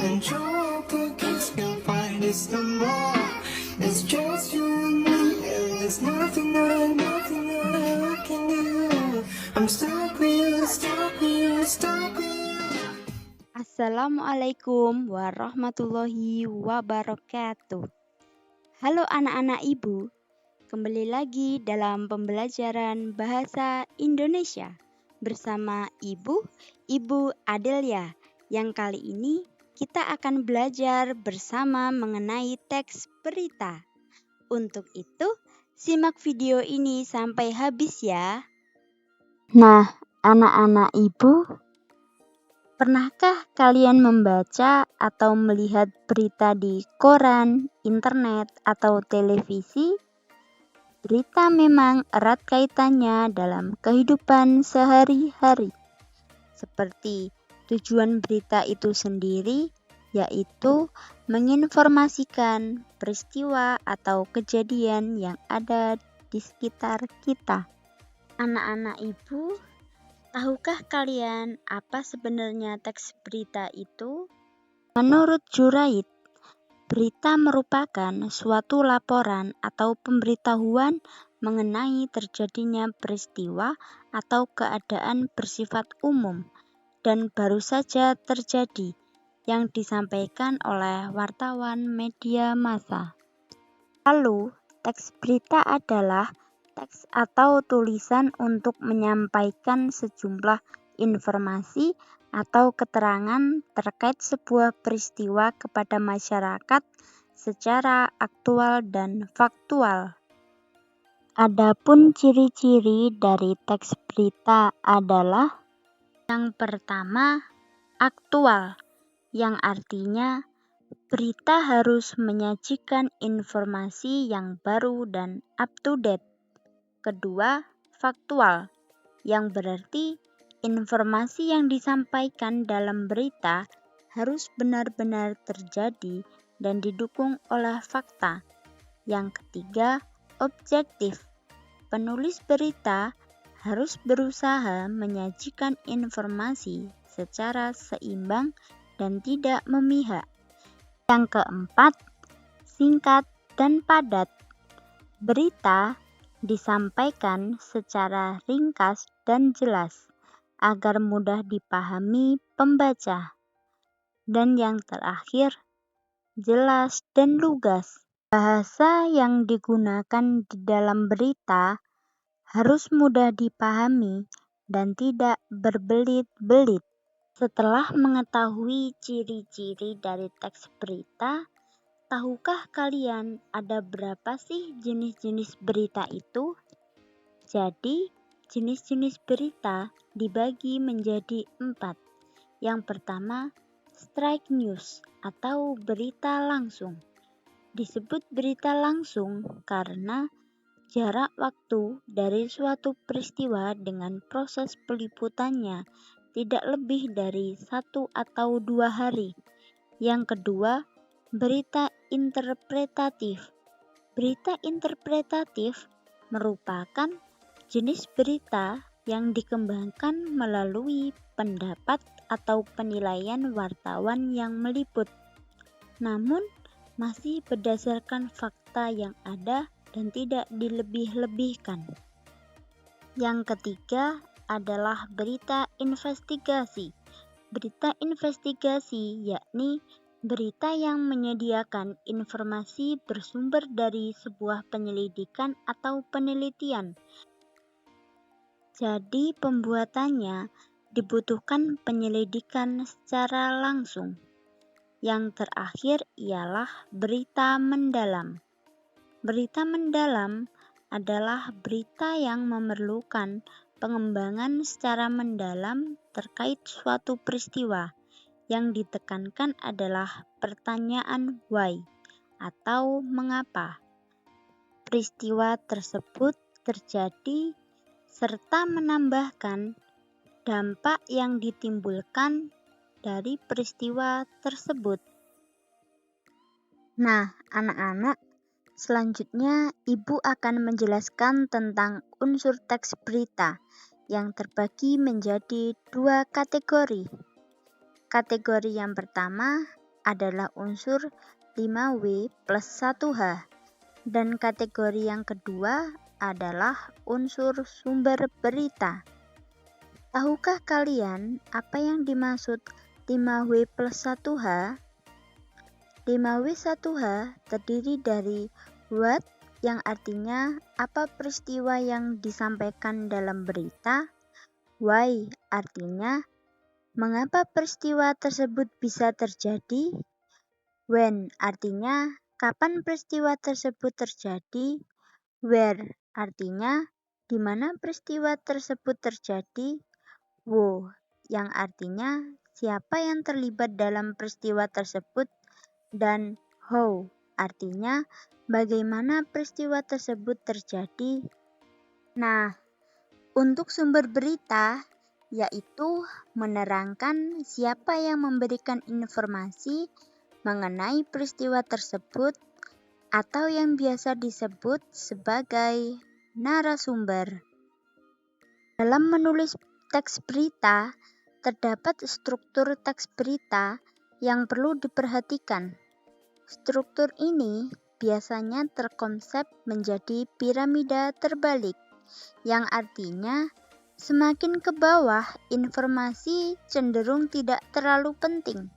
control, cause you'll find it's no more. It's just you and me, and there's nothing I can do. I'm stuck with you, stuck with you, stuck with you. Assalamualaikum warahmatullahi wabarakatuh. Halo anak-anak ibu, kembali lagi dalam pembelajaran bahasa Indonesia bersama Ibu Adelia. Yang kali ini kita akan belajar bersama mengenai teks berita. Untuk itu, simak video ini sampai habis ya. Nah, anak-anak ibu, pernahkah kalian membaca atau melihat berita di koran, internet, atau televisi? Berita memang erat kaitannya dalam kehidupan sehari-hari. Seperti tujuan berita itu sendiri, yaitu menginformasikan peristiwa atau kejadian yang ada di sekitar kita. Anak-anak ibu, tahukah kalian apa sebenarnya teks berita itu? Menurut Juraid, berita merupakan suatu laporan atau pemberitahuan mengenai terjadinya peristiwa atau keadaan bersifat umum dan baru saja terjadi yang disampaikan oleh wartawan media massa. Lalu, teks berita adalah teks atau tulisan untuk menyampaikan sejumlah informasi atau keterangan terkait sebuah peristiwa kepada masyarakat secara aktual dan faktual. Adapun ciri-ciri dari teks berita adalah yang pertama, aktual, yang artinya berita harus menyajikan informasi yang baru dan up to date. Kedua, faktual, yang berarti informasi yang disampaikan dalam berita harus benar-benar terjadi dan didukung oleh fakta. Yang ketiga, objektif. Penulis berita harus berusaha menyajikan informasi secara seimbang dan tidak memihak. Yang keempat, singkat dan padat. Berita disampaikan secara ringkas dan jelas agar mudah dipahami pembaca. Dan yang terakhir, jelas dan lugas. Bahasa yang digunakan di dalam berita harus mudah dipahami dan tidak berbelit-belit. Setelah mengetahui ciri-ciri dari teks berita, tahukah kalian ada berapa sih jenis-jenis berita itu? Jadi, jenis-jenis berita dibagi menjadi 4. Yang pertama, straight news atau berita langsung. Disebut berita langsung karena jarak waktu dari suatu peristiwa dengan proses peliputannya tidak lebih dari 1 atau 2 hari. Yang kedua, berita interpretatif. Berita interpretatif merupakan jenis berita yang dikembangkan melalui pendapat atau penilaian wartawan yang meliput, namun masih berdasarkan fakta yang ada dan tidak dilebih-lebihkan. Yang ketiga adalah berita investigasi. Berita investigasi yakni berita yang menyediakan informasi bersumber dari sebuah penyelidikan atau penelitian. Jadi pembuatannya dibutuhkan penyelidikan secara langsung. Yang terakhir ialah berita mendalam. Berita mendalam adalah berita yang memerlukan pengembangan secara mendalam terkait suatu peristiwa. Yang ditekankan adalah pertanyaan why atau mengapa peristiwa tersebut terjadi serta menambahkan dampak yang ditimbulkan dari peristiwa tersebut. Nah, anak-anak, selanjutnya Ibu akan menjelaskan tentang unsur teks berita yang terbagi menjadi 2 kategori. Kategori yang pertama adalah unsur 5W plus 1H. Dan kategori yang kedua adalah unsur sumber berita. Tahukah kalian apa yang dimaksud 5W plus 1H? 5W 1H terdiri dari what yang artinya apa peristiwa yang disampaikan dalam berita, why artinya mengapa peristiwa tersebut bisa terjadi, when artinya kapan peristiwa tersebut terjadi, where artinya di mana peristiwa tersebut terjadi, wo yang artinya siapa yang terlibat dalam peristiwa tersebut, dan how artinya bagaimana peristiwa tersebut terjadi. Nah, untuk sumber berita yaitu menerangkan siapa yang memberikan informasi mengenai peristiwa tersebut atau yang biasa disebut sebagai narasumber. Dalam menulis teks berita, terdapat struktur teks berita yang perlu diperhatikan. Struktur ini biasanya terkonsep menjadi piramida terbalik, yang artinya semakin ke bawah informasi cenderung tidak terlalu penting.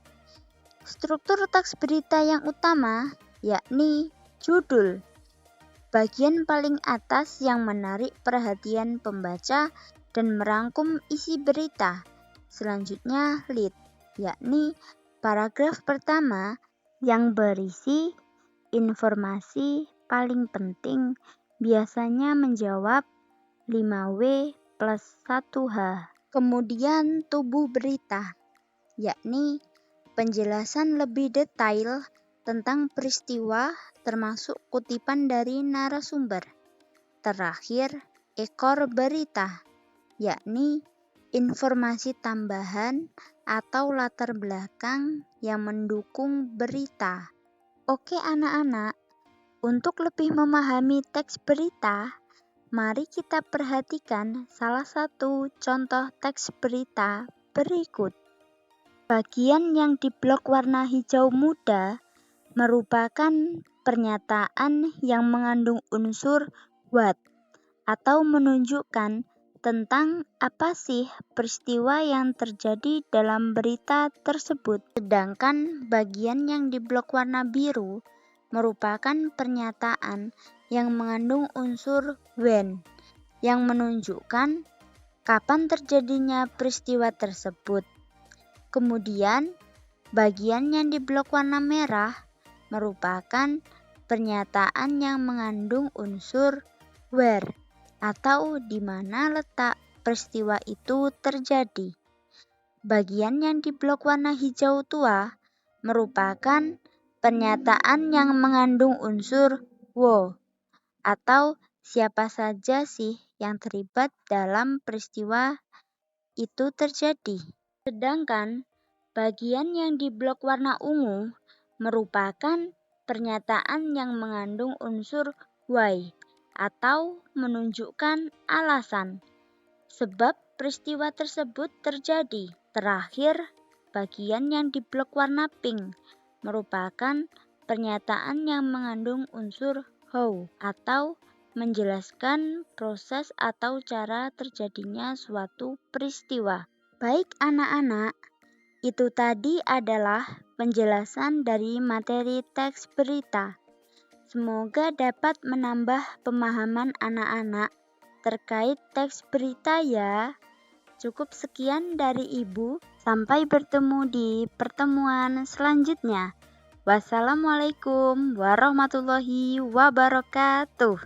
Struktur teks berita yang utama yakni judul, bagian paling atas yang menarik perhatian pembaca dan merangkum isi berita. Selanjutnya lead, yakni paragraf pertama yang berisi informasi paling penting, biasanya menjawab 5W plus 1H. Kemudian tubuh berita, yakni penjelasan lebih detail tentang peristiwa termasuk kutipan dari narasumber. Terakhir, ekor berita, yakni informasi tambahan atau latar belakang yang mendukung berita. Oke anak-anak, untuk lebih memahami teks berita, mari kita perhatikan salah satu contoh teks berita berikut. Bagian yang di blok warna hijau muda merupakan pernyataan yang mengandung unsur what atau menunjukkan tentang apa sih peristiwa yang terjadi dalam berita tersebut. Sedangkan bagian yang di blok warna biru merupakan pernyataan yang mengandung unsur when yang menunjukkan kapan terjadinya peristiwa tersebut. Kemudian, bagian yang di blok warna merah merupakan pernyataan yang mengandung unsur where atau di mana letak peristiwa itu terjadi. Bagian yang di blok warna hijau tua merupakan pernyataan yang mengandung unsur wo atau siapa saja sih yang terlibat dalam peristiwa itu terjadi. Sedangkan bagian yang di blok warna ungu merupakan pernyataan yang mengandung unsur why atau menunjukkan alasan sebab peristiwa tersebut terjadi. Terakhir, bagian yang di blok warna pink merupakan pernyataan yang mengandung unsur how atau menjelaskan proses atau cara terjadinya suatu peristiwa. Baik anak-anak, itu tadi adalah penjelasan dari materi teks berita. Semoga dapat menambah pemahaman anak-anak terkait teks berita ya. Cukup sekian dari Ibu. Sampai bertemu di pertemuan selanjutnya. Wassalamualaikum warahmatullahi wabarakatuh.